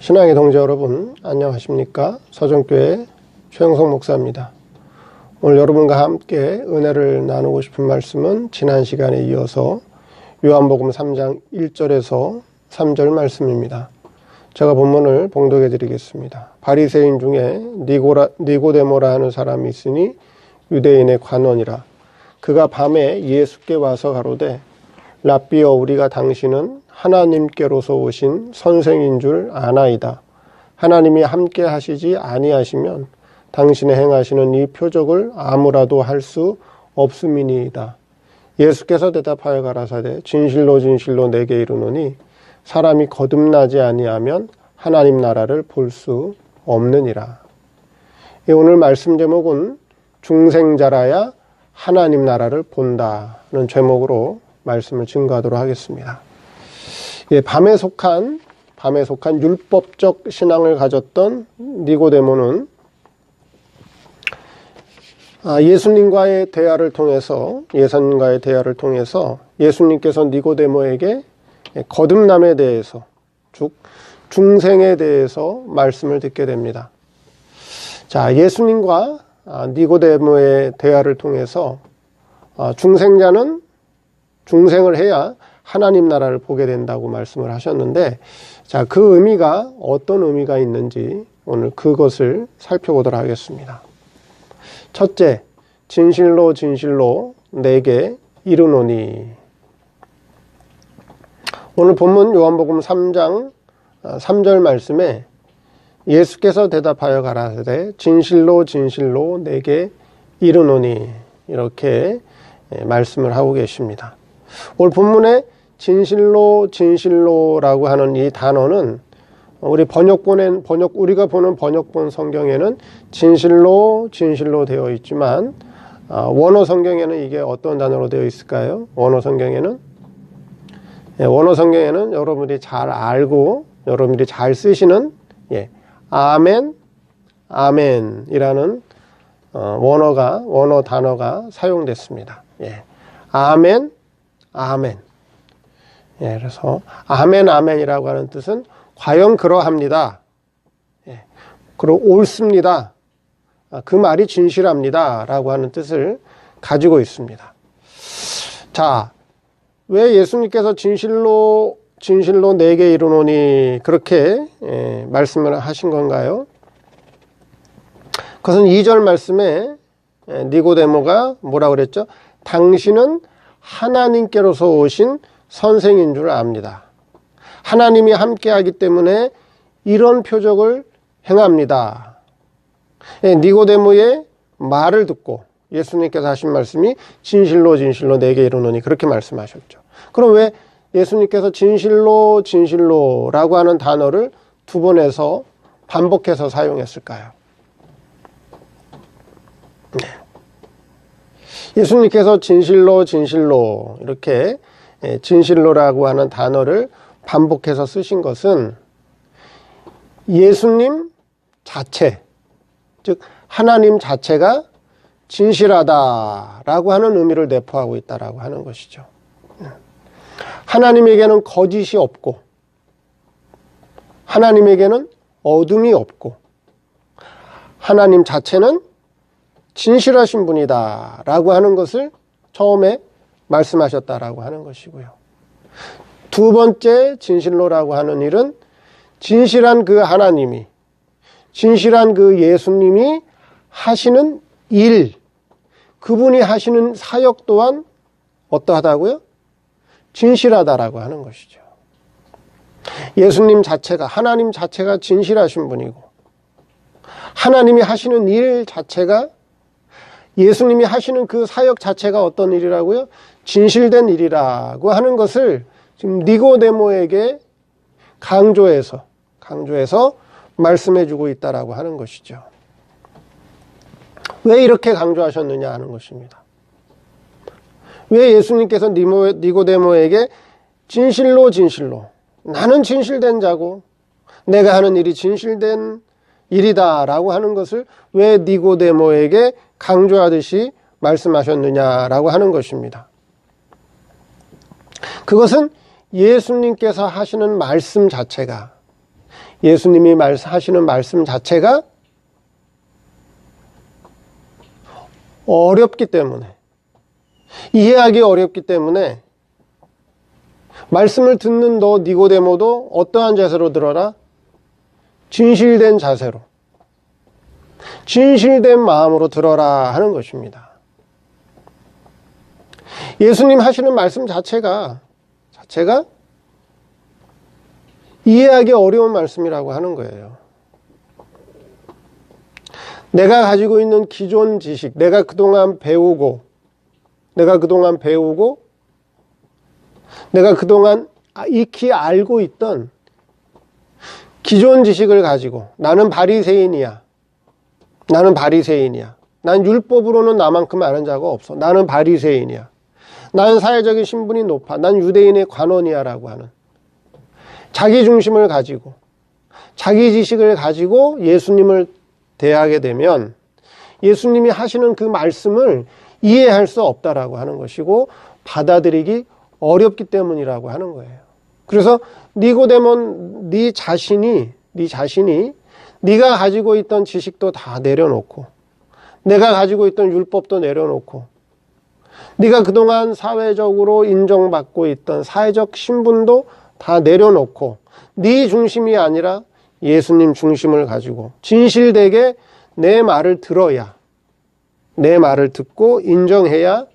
신앙의 동지 여러분, 안녕하십니까? 서정교회 최영석 목사입니다. 오늘 여러분과 함께 은혜를 나누고 싶은 말씀은 지난 시간에 이어서 요한복음 3장 1절에서 3절 말씀입니다. 제가 본문을 봉독해 드리겠습니다. 바리새인 중에 니고데모라 하는 사람이 있으니 유대인의 관원이라. 그가 밤에 예수께 와서 가로되 랍비여, 우리가 당신은 하나님께로서 오신 선생인 줄 아나이다. 하나님이 함께 하시지 아니하시면 당신의 행하시는 이 표적을 아무라도 할 수 없음이니이다. 예수께서 대답하여 가라사대 진실로 진실로 내게 이르노니 사람이 거듭나지 아니하면 하나님 나라를 볼 수 없느니라. 오늘 말씀 제목은 중생자라야 하나님 나라를 본다는 제목으로 말씀을 증거하도록 하겠습니다. 밤에 속한 율법적 신앙을 가졌던 니고데모는 예수님과의 대화를 통해서 예수님께서 니고데모에게 거듭남에 대해서, 즉 중생에 대해서 말씀을 듣게 됩니다. 자, 예수님과 니고데모의 대화를 통해서 중생자는 중생을 해야 하나님 나라를 보게 된다고 말씀을 하셨는데, 자, 그 의미가 어떤 의미가 있는지 오늘 그것을 살펴보도록 하겠습니다. 첫째, 진실로 진실로 내게 이르노니. 오늘 본문 요한복음 3장 3절 말씀에 예수께서 대답하여 가라사대 진실로 진실로 내게 이르노니, 이렇게 말씀을 하고 계십니다. 오늘 본문에 진실로 진실로라고 하는 이 단어는 우리가 보는 번역본 성경에는 진실로 진실로 되어 있지만 원어 성경에는 이게 어떤 단어로 되어 있을까요? 원어 성경에는 여러분들이 잘 알고 여러분들이 잘 쓰시는 아멘, 아멘이라는 원어 단어가 사용됐습니다. 아멘, 아멘. 그래서 아멘, 아멘이라고 하는 뜻은 과연 그러합니다. 그리고 옳습니다. 그 말이 진실합니다. 라고 하는 뜻을 가지고 있습니다. 자, 왜 예수님께서 진실로 내게 이르노니 그렇게 말씀을 하신 건가요? 그것은 2절 말씀에 니고데모가 뭐라고 그랬죠? 당신은 하나님께로서 오신 선생인 줄 압니다. 하나님이 함께하기 때문에 이런 표적을 행합니다. 니고데모의 말을 듣고 예수님께서 하신 말씀이 진실로 진실로 내게 이르노니 그렇게 말씀하셨죠. 그럼 왜 예수님께서 진실로 진실로라고 하는 단어를 두 번에서 반복해서 사용했을까요? 예수님께서 진실로 진실로 이렇게 진실로라고 하는 단어를 반복해서 쓰신 것은 예수님 자체, 즉 하나님 자체가 진실하다라고 하는 의미를 내포하고 있다라고 하는 것이죠. 하나님에게는 거짓이 없고 하나님에게는 어둠이 없고 하나님 자체는 진실하신 분이다 라고 하는 것을 처음에 말씀하셨다라고 하는 것이고요. 두 번째 진실로라고 하는 일은 진실한 그 하나님이, 진실한 그 예수님이 하시는 일, 그분이 하시는 사역 또한 어떠하다고요? 진실하다라고 하는 것이죠. 예수님 자체가, 하나님 자체가 진실하신 분이고 하나님이 하시는 일 자체가, 예수님이 하시는 그 사역 자체가 어떤 일이라고요? 진실된 일이라고 하는 것을 지금 니고데모에게 강조해서 말씀해주고 있다라고 하는 것이죠. 왜 이렇게 강조하셨느냐 하는 것입니다. 왜 예수님께서 니고데모에게 진실로 진실로, 나는 진실된 자고 내가 하는 일이 진실된 일이다라고 하는 것을 왜 니고데모에게 강조하듯이 말씀하셨느냐라고 하는 것입니다. 그것은 예수님께서 하시는 말씀 자체가, 예수님이 하시는 말씀 자체가 어렵기 때문에, 이해하기 어렵기 때문에 말씀을 듣는 너 니고데모도 어떠한 자세로 들어라? 진실된 자세로, 진실된 마음으로 들어라 하는 것입니다. 예수님 하시는 말씀 자체가 이해하기 어려운 말씀이라고 하는 거예요. 내가 가지고 있는 기존 지식, 내가 그동안 배우고 내가 그동안 익히 알고 있던 기존 지식을 가지고 나는 바리새인이야. 난 율법으로는 나만큼 아는 자가 없어. 나는 바리새인이야. 나는 사회적인 신분이 높아. 난 유대인의 관원이야 라고 하는 자기 중심을 가지고, 자기 지식을 가지고 예수님을 대하게 되면 예수님이 하시는 그 말씀을 이해할 수 없다라고 하는 것이고 받아들이기 어렵기 때문이라고 하는 거예요. 그래서 니고데몬, 네 자신이 네가 가지고 있던 지식도 다 내려놓고, 내가 가지고 있던 율법도 내려놓고, 네가 그동안 사회적으로 인정받고 있던 사회적 신분도 다 내려놓고 네 중심이 아니라 예수님 중심을 가지고 진실되게 내 말을 들어야, 내 말을 듣고 인정해야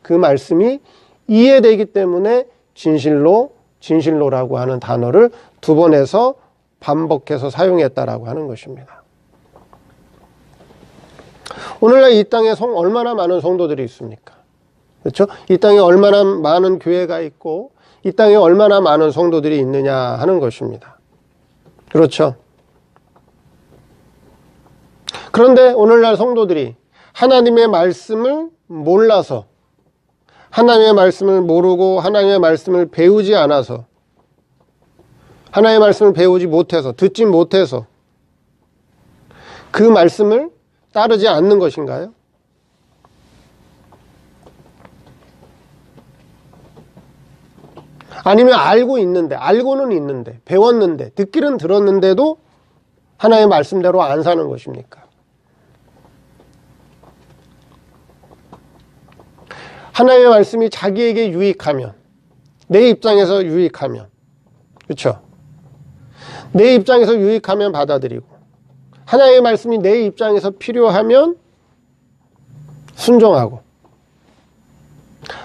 그 말씀이 이해되기 때문에 진실로라고 하는 단어를 두 번 해서 반복해서 사용했다라고 하는 것입니다. 오늘날 이 땅에 얼마나 많은 성도들이 있습니까? 그렇죠? 이 땅에 얼마나 많은 교회가 있고 이 땅에 얼마나 많은 성도들이 있느냐 하는 것입니다. 그렇죠? 그런데 오늘날 성도들이 하나님의 말씀을 몰라서, 하나님의 말씀을 모르고 하나님의 말씀을 배우지 않아서, 하나님의 말씀을 배우지 못해서, 듣지 못해서 그 말씀을 따르지 않는 것인가요? 아니면 알고는 있는데, 배웠는데, 듣기는 들었는데도 하나님의 말씀대로 안 사는 것입니까? 하나님의 말씀이 자기에게 유익하면, 내 입장에서 유익하면, 그렇죠? 내 입장에서 유익하면 받아들이고, 하나님의 말씀이 내 입장에서 필요하면 순종하고,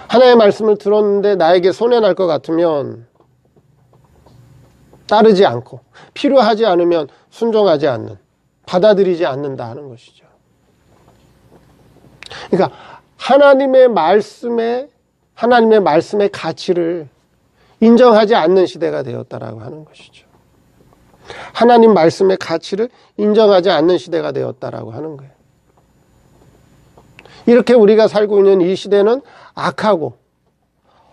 하나님의 말씀을 들었는데 나에게 손해날 것 같으면 따르지 않고, 필요하지 않으면 순종하지 않는, 받아들이지 않는다 하는 것이죠. 그러니까 하나님의 말씀의 가치를 인정하지 않는 시대가 되었다라고 하는 것이죠. 하나님 말씀의 가치를 인정하지 않는 시대가 되었다라고 하는 거예요. 이렇게 우리가 살고 있는 이 시대는 악하고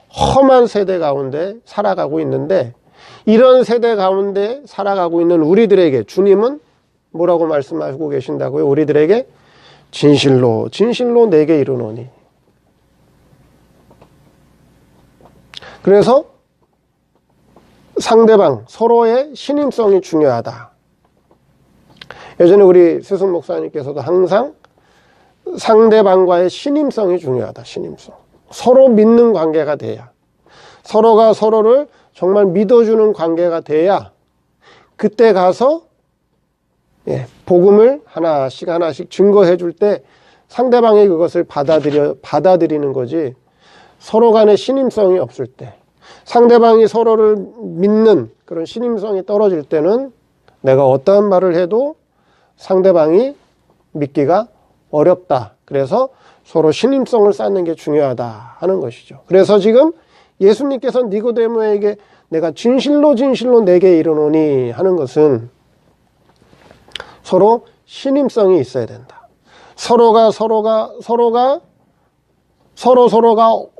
험한 세대 가운데 살아가고 있는데, 이런 세대 가운데 살아가고 있는 우리들에게 주님은 뭐라고 말씀하고 계신다고요? 우리들에게 진실로 내게 이르노니. 그래서 상대방, 서로의 신임성이 중요하다. 예전에 우리 스승 목사님께서도 항상 상대방과의 신임성이 중요하다. 신임성. 서로 믿는 관계가 돼야, 서로가 서로를 정말 믿어주는 관계가 돼야 그때 가서 복음을 하나씩 증거해 줄 때 상대방이 그것을 받아들이는 거지, 서로 간의 신임성이 없을 때, 상대방이 서로를 믿는 그런 신임성이 떨어질 때는 내가 어떠한 말을 해도 상대방이 믿기가 어렵다. 그래서 서로 신임성을 쌓는 게 중요하다 하는 것이죠. 그래서 지금 예수님께서 니고데모에게 내가 진실로 내게 이르노니 하는 것은 서로 신임성이 있어야 된다. 서로가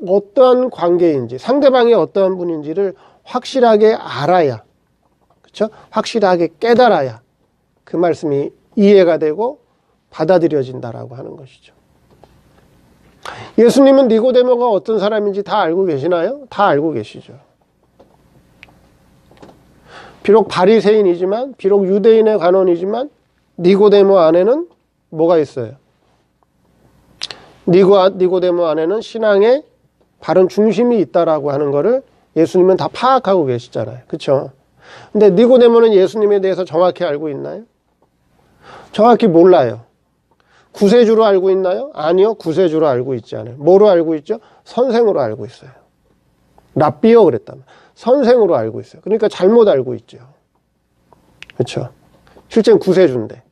어떠한 관계인지, 상대방이 어떠한 분인지를 확실하게 알아야, 그렇죠? 확실하게 깨달아야 그 말씀이 이해가 되고 받아들여진다라고 하는 것이죠. 예수님은 니고데모가 어떤 사람인지 다 알고 계시나요? 다 알고 계시죠. 비록 바리새인이지만, 비록 유대인의 관원이지만 니고데모 안에는 뭐가 있어요? 니고데모 안에는 신앙의 바른 중심이 있다라고 하는 거를 예수님은 다 파악하고 계시잖아요. 그렇죠? 근데 니고데모는 예수님에 대해서 정확히 알고 있나요? 정확히 몰라요. 구세주로 알고 있나요? 아니요. 구세주로 알고 있지 않아요. 뭐로 알고 있죠? 선생으로 알고 있어요. 랍비요 그랬다면 선생으로 알고 있어요. 그러니까 잘못 알고 있죠. 그렇죠? 실제는 구세주인데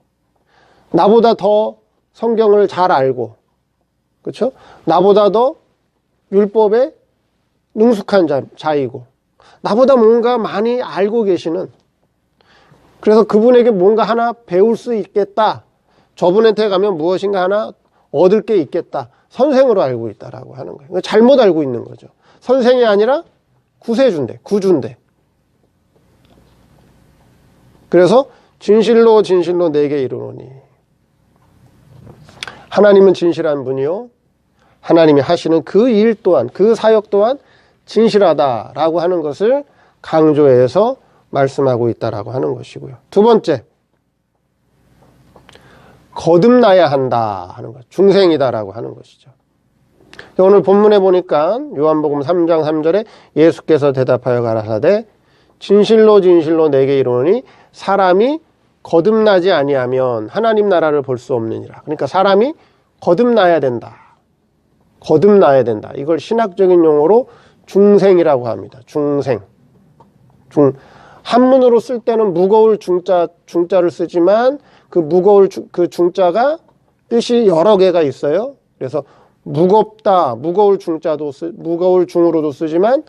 나보다 더 성경을 잘 알고, 그렇죠? 나보다 더 율법에 능숙한 자이고, 나보다 뭔가 많이 알고 계시는, 그래서 그분에게 뭔가 하나 배울 수 있겠다, 저분한테 가면 무엇인가 하나 얻을 게 있겠다, 선생으로 알고 있다라고 하는 거예요. 잘못 알고 있는 거죠. 선생이 아니라 구세주인데, 구주인데. 그래서 진실로 진실로 내게 이르노니, 하나님은 진실한 분이요 하나님이 하시는 그 일 또한, 그 사역 또한 진실하다라고 하는 것을 강조해서 말씀하고 있다라고 하는 것이고요. 두 번째, 거듭나야 한다 하는 것, 중생이다라고 하는 것이죠. 오늘 본문에 보니까 요한복음 3장 3절에 예수께서 대답하여 가라사대 진실로 진실로 내게 이르노니 사람이 거듭나지 아니하면 하나님 나라를 볼 수 없느니라. 그러니까 사람이 거듭나야 된다. 거듭나야 된다. 이걸 신학적인 용어로 중생이라고 합니다. 중생. 한문으로 쓸 때는 무거울 중자를 쓰지만 그 무거울 그 중자가 뜻이 여러 개가 있어요. 그래서 무겁다, 무거울 중으로도 쓰지만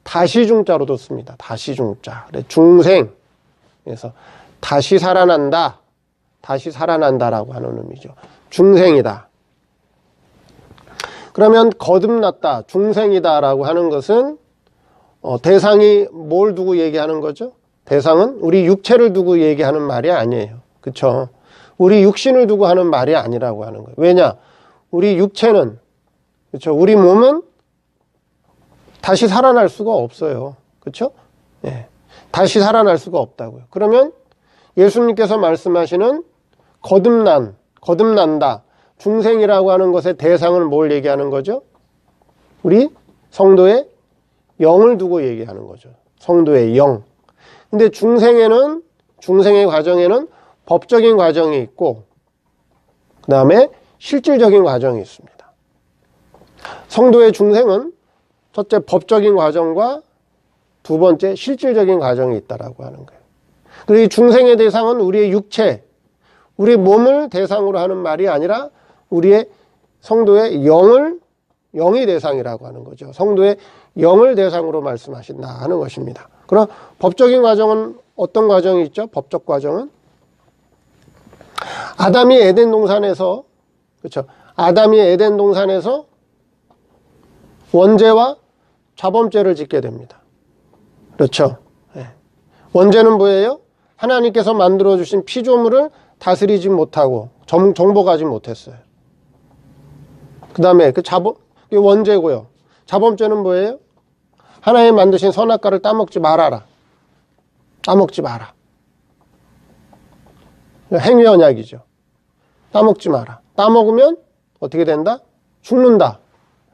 다시 중자로도 씁니다. 다시 중자. 중생. 그래서 다시 살아난다. 다시 살아난다라고 하는 의미죠. 중생이다. 그러면 거듭났다, 중생이다라고 하는 것은 대상이 뭘 두고 얘기하는 거죠? 대상은 우리 육체를 두고 얘기하는 말이 아니에요. 그렇죠? 우리 육신을 두고 하는 말이 아니라고 하는 거예요. 왜냐? 우리 육체는, 그렇죠? 우리 몸은 다시 살아날 수가 없어요. 그렇죠? 예. 다시 살아날 수가 없다고요. 그러면 예수님께서 말씀하시는 거듭난다, 중생이라고 하는 것의 대상은 뭘 얘기하는 거죠? 우리 성도의 영을 두고 얘기하는 거죠. 성도의 영. 근데 중생의 과정에는 법적인 과정이 있고, 그 다음에 실질적인 과정이 있습니다. 성도의 중생은 첫째 법적인 과정과 두 번째 실질적인 과정이 있다라고 하는 거예요. 그리고 이 중생의 대상은 우리의 육체, 우리 몸을 대상으로 하는 말이 아니라 우리의 성도의 영이 대상이라고 하는 거죠. 성도의 영을 대상으로 말씀하신다 하는 것입니다. 그럼 법적인 과정은 어떤 과정이 있죠? 법적 과정은 아담이 에덴 동산에서, 그렇죠? 아담이 에덴 동산에서 원죄와 자범죄를 짓게 됩니다. 그렇죠? 네. 원죄는 뭐예요? 하나님께서 만들어주신 피조물을 다스리지 못하고 정복하지 못했어요. 그 다음에 그게 원죄고요. 자범죄는 뭐예요? 하나님 만드신 선악과를 따먹지 말아라. 따먹지 마라. 행위 언약이죠. 따먹지 마라. 따먹으면 어떻게 된다? 죽는다.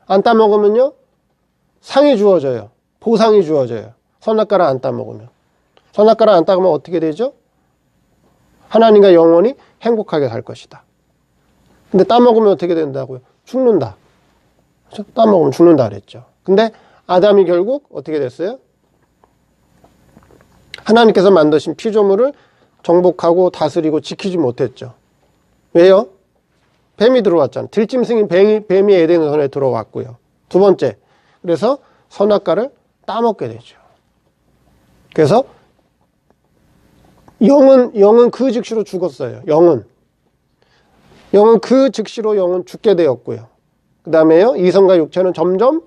안 따먹으면요? 상이 주어져요. 보상이 주어져요. 선악과를 안 따먹으면. 선악과를 안 따먹으면 어떻게 되죠? 하나님과 영원히 행복하게 살 것이다. 근데 따먹으면 어떻게 된다고요? 죽는다. 그렇죠? 따먹으면 죽는다 그랬죠. 근데 아담이 결국 어떻게 됐어요? 하나님께서 만드신 피조물을 정복하고 다스리고 지키지 못했죠. 왜요? 뱀이 들어왔잖아요. 들짐승인 뱀이 에덴성에 들어왔고요. 두 번째, 그래서 선악과를 따먹게 되죠. 그래서 영은 그 즉시로 죽었어요. 영은 그 즉시로 영은 죽게 되었고요. 그 다음에요, 이성과 육체는 점점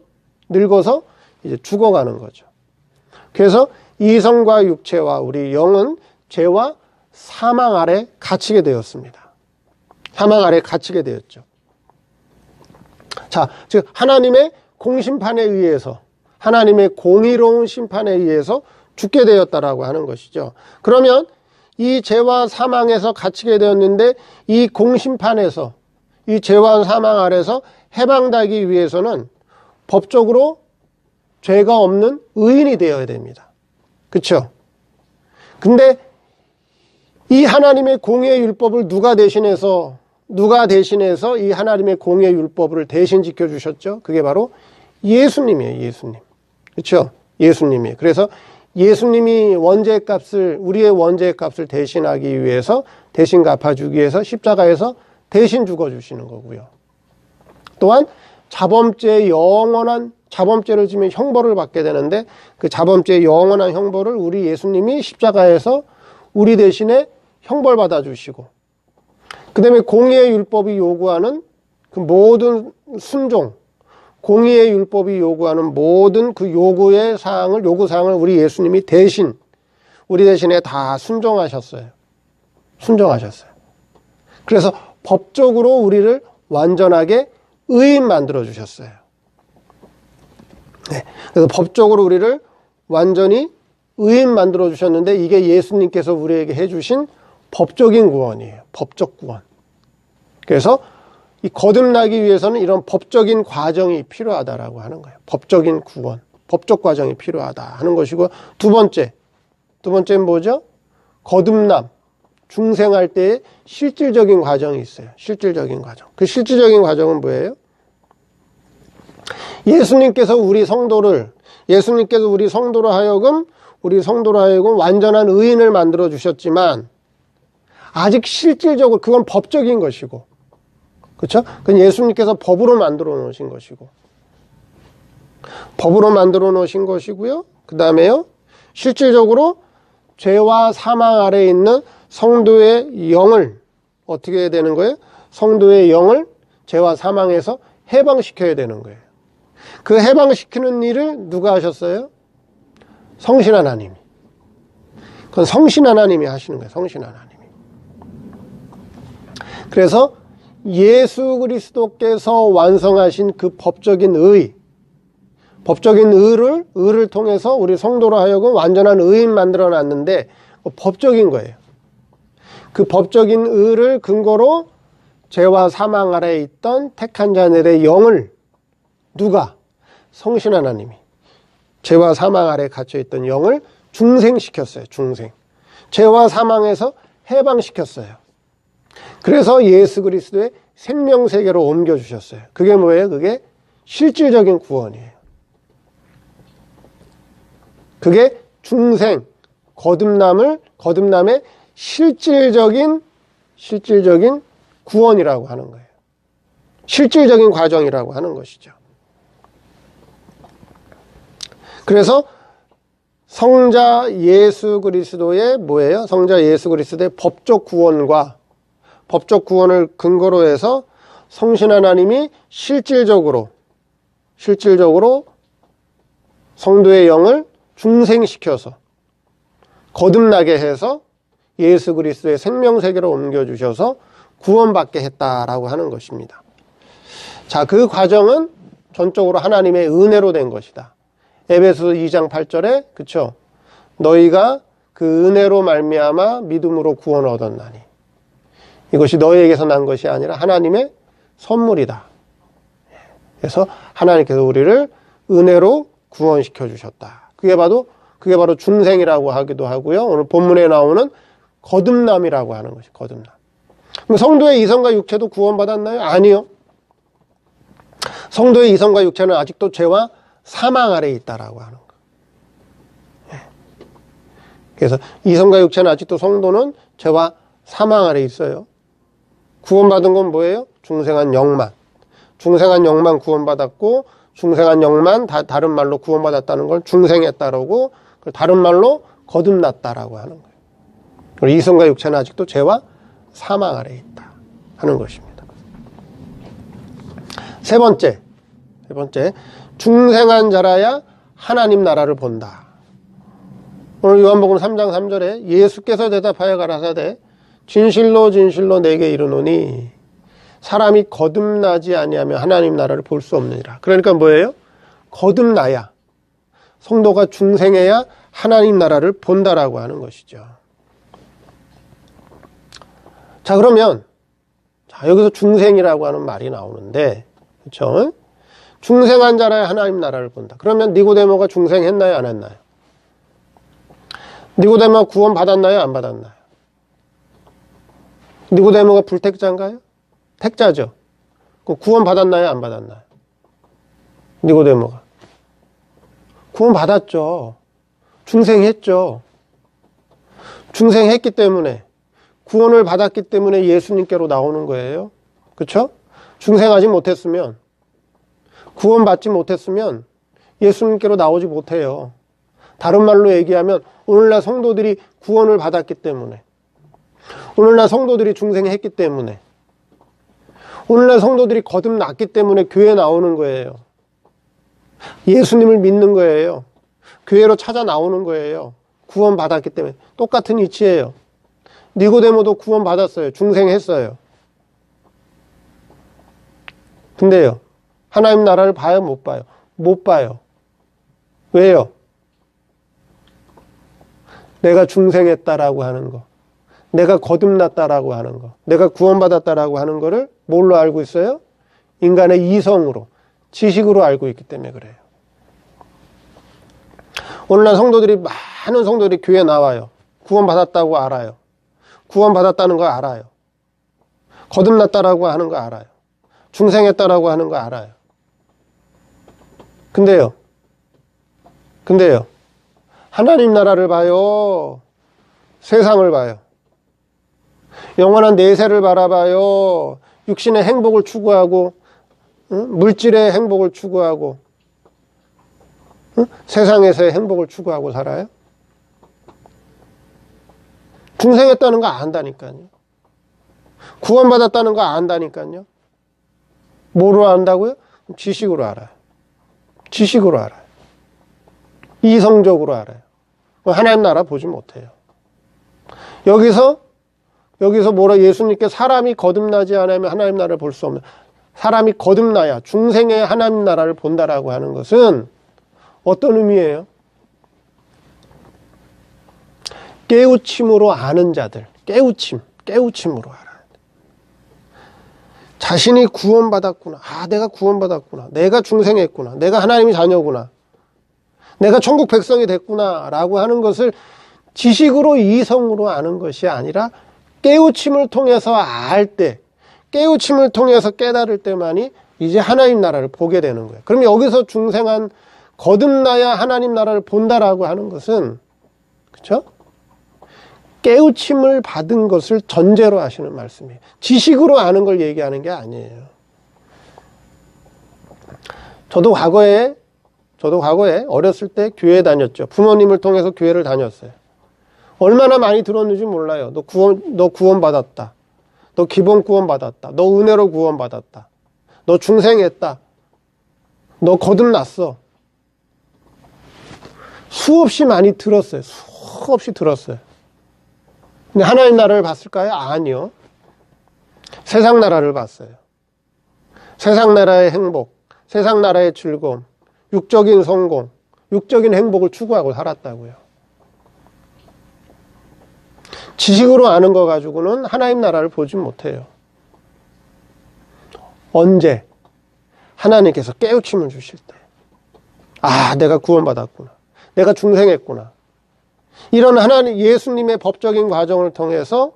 늙어서 이제 죽어가는 거죠. 그래서 이성과 육체와 우리 영은 죄와 사망 아래 갇히게 되었습니다. 사망 아래 갇히게 되었죠. 자, 즉 하나님의 공심판에 의해서, 하나님의 공의로운 심판에 의해서 죽게 되었다라고 하는 것이죠. 그러면 이 죄와 사망에서 갇히게 되었는데 이 공심판에서 이 죄와 사망 아래서 해방되기 위해서는 법적으로 죄가 없는 의인이 되어야 됩니다. 그렇죠? 근데 이 하나님의 공의의 율법을 누가 대신해서 이 하나님의 공의의 율법을 대신 지켜주셨죠? 그게 바로 예수님이에요. 예수님. 그렇죠? 예수님이에요. 그래서 예수님이 우리의 원죄의 값을 대신하기 위해서, 대신 갚아주기 위해서 십자가에서 대신 죽어주시는 거고요. 또한 자범죄를 지면 형벌을 받게 되는데 그 자범죄의 영원한 형벌을 우리 예수님이 십자가에서 우리 대신에 형벌받아 주시고, 그 다음에 공의의 율법이 요구하는 그 모든 순종, 공의의 율법이 요구하는 모든 그 요구사항을 우리 예수님이 우리 대신에 다 순종하셨어요. 그래서 법적으로 우리를 완전하게 의인 만들어 주셨어요. 네. 그래서 법적으로 우리를 완전히 의인 만들어 주셨는데 이게 예수님께서 우리에게 해주신 법적인 구원이에요. 법적 구원. 그래서 이 거듭나기 위해서는 이런 법적인 과정이 필요하다라고 하는 거예요. 법적인 구원, 법적 과정이 필요하다 하는 것이고, 두 번째는 뭐죠? 거듭남, 중생할 때의 실질적인 과정이 있어요. 실질적인 과정. 그 실질적인 과정은 뭐예요? 예수님께서 우리 성도로 하여금 완전한 의인을 만들어 주셨지만 아직 실질적으로 그건 법적인 것이고, 그렇죠? 그건 예수님께서 법으로 만들어 놓으신 것이고요. 그 다음에요, 실질적으로 죄와 사망 아래에 있는 성도의 영을 어떻게 해야 되는 거예요? 성도의 영을 죄와 사망에서 해방시켜야 되는 거예요. 그 해방시키는 일을 누가 하셨어요? 성신 하나님이. 그건 성신 하나님이 하시는 거예요. 성신 하나님이. 그래서 예수 그리스도께서 완성하신 그 법적인 의를 통해서 우리 성도로 하여금 완전한 의인 만들어 놨는데, 법적인 거예요. 그 법적인 의를 근거로 죄와 사망 아래에 있던 택한 자들의 영을 누가? 성신 하나님이 죄와 사망 아래에 갇혀있던 영을 중생시켰어요. 죄와 사망에서 해방시켰어요. 그래서 예수 그리스도의 생명세계로 옮겨주셨어요. 그게 뭐예요? 그게 실질적인 구원이에요. 그게 중생, 거듭남의 실질적인 구원이라고 하는 거예요. 실질적인 과정이라고 하는 것이죠. 그래서 성자 예수 그리스도의 법적 구원을 근거로 해서 성신 하나님이 실질적으로 성도의 영을 중생시켜서 거듭나게 해서 예수 그리스도의 생명세계로 옮겨주셔서 구원받게 했다라고 하는 것입니다. 자, 그 과정은 전적으로 하나님의 은혜로 된 것이다. 에베소 2장 8절에 그쵸? 너희가 그 은혜로 말미암아 믿음으로 구원을 얻었나니 이것이 너희에게서 난 것이 아니라 하나님의 선물이다. 그래서 하나님께서 우리를 은혜로 구원시켜 주셨다. 그게 바로 중생이라고 하기도 하고요. 오늘 본문에 나오는 거듭남이라고 하는 것이 거듭남. 그럼 성도의 이성과 육체도 구원받았나요? 아니요. 성도의 이성과 육체는 아직도 죄와 사망 아래에 있다라고 하는 거. 그래서 이성과 육체는 아직도 성도는 죄와 사망 아래에 있어요. 구원받은 건 뭐예요? 중생한 영만 구원받았고, 중생한 영만 다른 말로 구원받았다는 걸 중생했다라고, 다른 말로 거듭났다라고 하는 거예요. 그리고 이성과 육체는 아직도 죄와 사망 아래에 있다 하는 것입니다. 세 번째, 중생한 자라야 하나님 나라를 본다. 오늘 요한복음 3장 3절에 예수께서 대답하여 가라사대 진실로 내게 이르노니 사람이 거듭나지 아니하면 하나님 나라를 볼 수 없느니라. 그러니까 뭐예요? 거듭나야, 성도가 중생해야 하나님 나라를 본다라고 하는 것이죠. 자, 그러면 여기서 중생이라고 하는 말이 나오는데, 그렇죠? 중생한 자라야 하나님 나라를 본다. 그러면 니고데모가 중생했나요, 안 했나요? 니고데모가 구원 받았나요, 안 받았나요? 니고데모가 불택자인가요? 택자죠. 구원 받았나요, 안 받았나요? 니고데모가 구원 받았죠. 중생했죠. 중생했기 때문에, 구원을 받았기 때문에 예수님께로 나오는 거예요. 그렇죠? 중생하지 못했으면, 구원받지 못했으면 예수님께로 나오지 못해요. 다른 말로 얘기하면 오늘날 성도들이 구원을 받았기 때문에, 오늘날 성도들이 중생했기 때문에, 오늘날 성도들이 거듭났기 때문에 교회에 나오는 거예요. 예수님을 믿는 거예요. 교회로 찾아 나오는 거예요. 구원받았기 때문에. 똑같은 이치예요. 니고데모도 구원받았어요. 중생했어요. 근데요, 하나님 나라를 봐요, 못 봐요? 못 봐요. 왜요? 내가 중생했다라고 하는 거, 내가 거듭났다라고 하는 거, 내가 구원받았다라고 하는 거를 뭘로 알고 있어요? 인간의 이성으로, 지식으로 알고 있기 때문에 그래요. 오늘날 많은 성도들이 교회에 나와요. 구원받았다고 알아요. 구원받았다는 거 알아요. 거듭났다라고 하는 거 알아요. 중생했다라고 하는 거 알아요. 근데요, 하나님 나라를 봐요? 세상을 봐요? 영원한 내세를 바라봐요? 육신의 행복을 추구하고, 물질의 행복을 추구하고, 세상에서의 행복을 추구하고 살아요? 중생했다는 거 안다니까요. 구원받았다는 거 안다니까요. 뭐로 안다고요? 지식으로 알아요. 지식으로 알아요. 이성적으로 알아요. 하나님 나라 보지 못해요. 여기서 예수님께 사람이 거듭나지 않으면 하나님 나라를 볼 수 없는, 사람이 거듭나야 중생의 하나님 나라를 본다라고 하는 것은 어떤 의미예요? 깨우침으로 아는 자들, 깨우침으로 알아야 돼. 자신이 구원받았구나. 내가 구원받았구나. 내가 중생했구나. 내가 하나님의 자녀구나. 내가 천국 백성이 됐구나. 라고 하는 것을 지식으로, 이성으로 아는 것이 아니라 깨우침을 통해서 알 때, 깨우침을 통해서 깨달을 때만이 이제 하나님 나라를 보게 되는 거예요. 그럼 여기서 중생한 거듭나야 하나님 나라를 본다라고 하는 것은, 그렇죠? 깨우침을 받은 것을 전제로 하시는 말씀이에요. 지식으로 아는 걸 얘기하는 게 아니에요. 저도 과거에 어렸을 때 교회 다녔죠. 부모님을 통해서 교회를 다녔어요. 얼마나 많이 들었는지 몰라요. 너 구원 받았다. 너 기본 구원 받았다. 너 은혜로 구원 받았다. 너 중생했다. 너 거듭났어. 수없이 많이 들었어요. 수없이 들었어요. 근데 하나님 나라를 봤을까요? 아니요. 세상 나라를 봤어요. 세상 나라의 행복, 세상 나라의 즐거움, 육적인 성공, 육적인 행복을 추구하고 살았다고요. 지식으로 아는 거 가지고는 하나님 나라를 보지 못해요. 언제? 하나님께서 깨우침을 주실 때. 내가 구원받았구나. 내가 중생했구나. 이런 하나님, 예수님의 법적인 과정을 통해서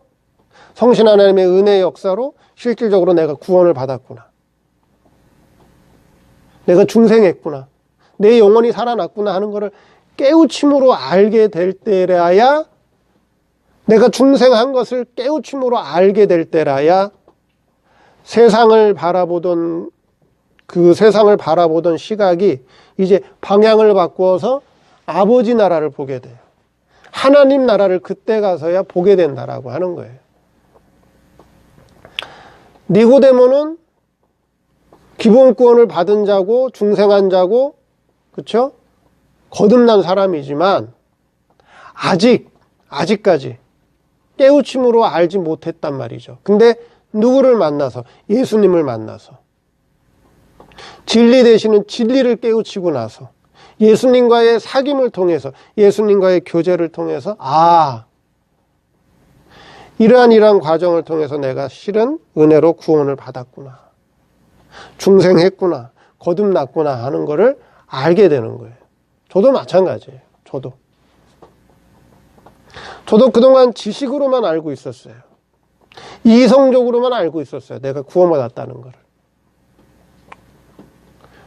성신 하나님의 은혜의 역사로 실질적으로 내가 구원을 받았구나. 내가 중생했구나. 내 영혼이 살아났구나 하는 것을 깨우침으로 알게 될 때라야, 내가 중생한 것을 깨우침으로 알게 될 때라야 세상을 바라보던 시각이 이제 방향을 바꾸어서 아버지 나라를 보게 돼요. 하나님 나라를 그때 가서야 보게 된다라고 하는 거예요. 니고데모는 기본구원을 받은 자고 중생한 자고, 그렇죠? 거듭난 사람이지만 아직까지 깨우침으로 알지 못했단 말이죠. 근데 누구를 만나서? 예수님을 만나서 진리 되시는 진리를 깨우치고 나서 예수님과의 사귐을 통해서, 예수님과의 교제를 통해서, 이러한 과정을 통해서 내가 실은 은혜로 구원을 받았구나, 중생했구나, 거듭났구나 하는 것을 알게 되는 거예요. 저도 마찬가지예요. 저도 그동안 지식으로만 알고 있었어요. 이성적으로만 알고 있었어요. 내가 구원받았다는 것을.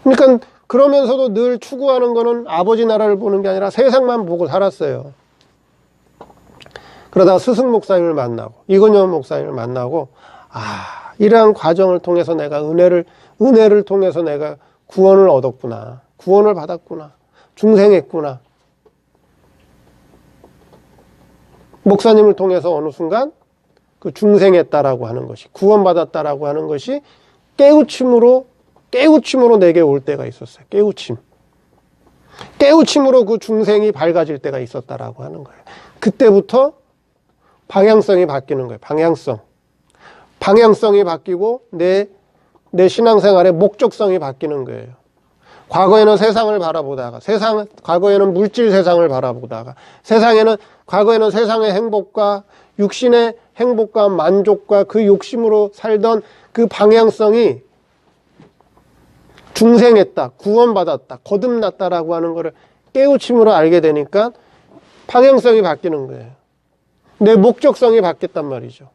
그러니까 그러면서도 늘 추구하는 거는 아버지 나라를 보는 게 아니라 세상만 보고 살았어요. 그러다가 스승 목사님을 만나고 이건영 목사님을 만나고 이러한 과정을 통해서 내가 은혜를 통해서 내가 구원을 얻었구나, 구원을 받았구나, 중생했구나. 목사님을 통해서 어느 순간 그 중생했다라고 하는 것이, 구원받았다라고 하는 것이 깨우침으로 내게 올 때가 있었어요. 깨우침으로 그 중생이 밝아질 때가 있었다라고 하는 거예요. 그때부터 방향성이 바뀌는 거예요. 방향성이 바뀌고 내 신앙생활의 목적성이 바뀌는 거예요. 과거에는 세상을 바라보다가, 과거에는 물질 세상을 바라보다가, 과거에는 세상의 행복과 육신의 행복과 만족과 그 욕심으로 살던 그 방향성이 중생했다, 구원받았다, 거듭났다라고 하는 것을 깨우침으로 알게 되니까 방향성이 바뀌는 거예요. 내 목적성이 바뀌었단 말이죠.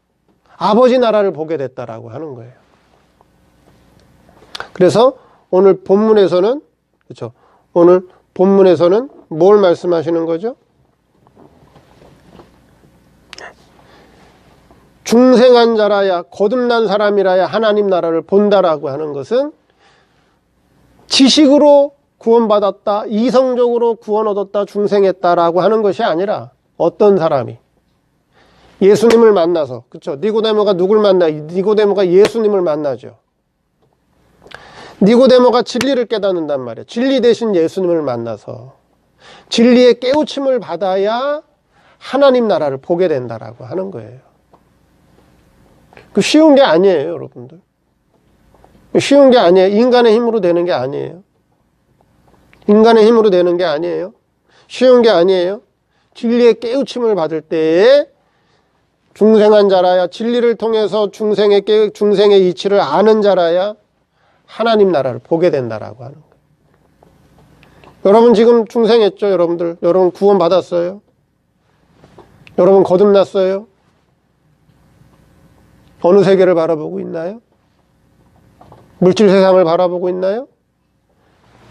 아버지 나라를 보게 됐다라고 하는 거예요. 그래서 오늘 본문에서는, 그렇죠? 오늘 본문에서는 뭘 말씀하시는 거죠? 중생한 자라야, 거듭난 사람이라야 하나님 나라를 본다라고 하는 것은 지식으로 구원받았다, 이성적으로 구원 얻었다, 중생했다라고 하는 것이 아니라 어떤 사람이 예수님을 만나서, 그렇죠? 니고데모가 누굴 만나요? 니고데모가 예수님을 만나죠. 니고데모가 진리를 깨닫는단 말이에요. 진리 대신 예수님을 만나서 진리의 깨우침을 받아야 하나님 나라를 보게 된다라고 하는 거예요. 그 쉬운 게 아니에요, 여러분들. 쉬운 게 아니에요. 인간의 힘으로 되는 게 아니에요. 인간의 힘으로 되는 게 아니에요. 쉬운 게 아니에요. 진리의 깨우침을 받을 때에 중생한 자라야, 진리를 통해서 중생의 이치를 아는 자라야 하나님 나라를 보게 된다라고 하는 거예요. 여러분 지금 중생했죠, 여러분들? 여러분 구원 받았어요? 여러분 거듭났어요? 어느 세계를 바라보고 있나요? 물질 세상을 바라보고 있나요?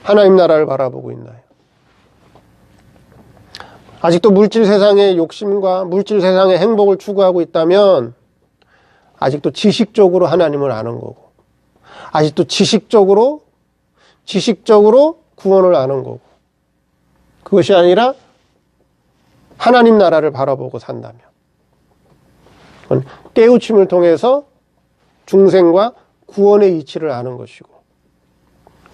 하나님 나라를 바라보고 있나요? 아직도 물질 세상의 욕심과 물질 세상의 행복을 추구하고 있다면 아직도 지식적으로 하나님을 아는 거고, 아직도 지식적으로 구원을 아는 거고, 그것이 아니라 하나님 나라를 바라보고 산다면 깨우침을 통해서 중생과 구원의 이치를 아는 것이고,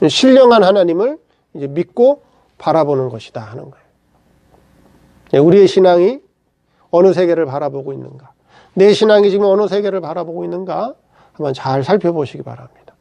신령한 하나님을 이제 믿고 바라보는 것이다 하는 거예요. 우리의 신앙이 어느 세계를 바라보고 있는가, 내 신앙이 지금 어느 세계를 바라보고 있는가 한번 잘 살펴보시기 바랍니다.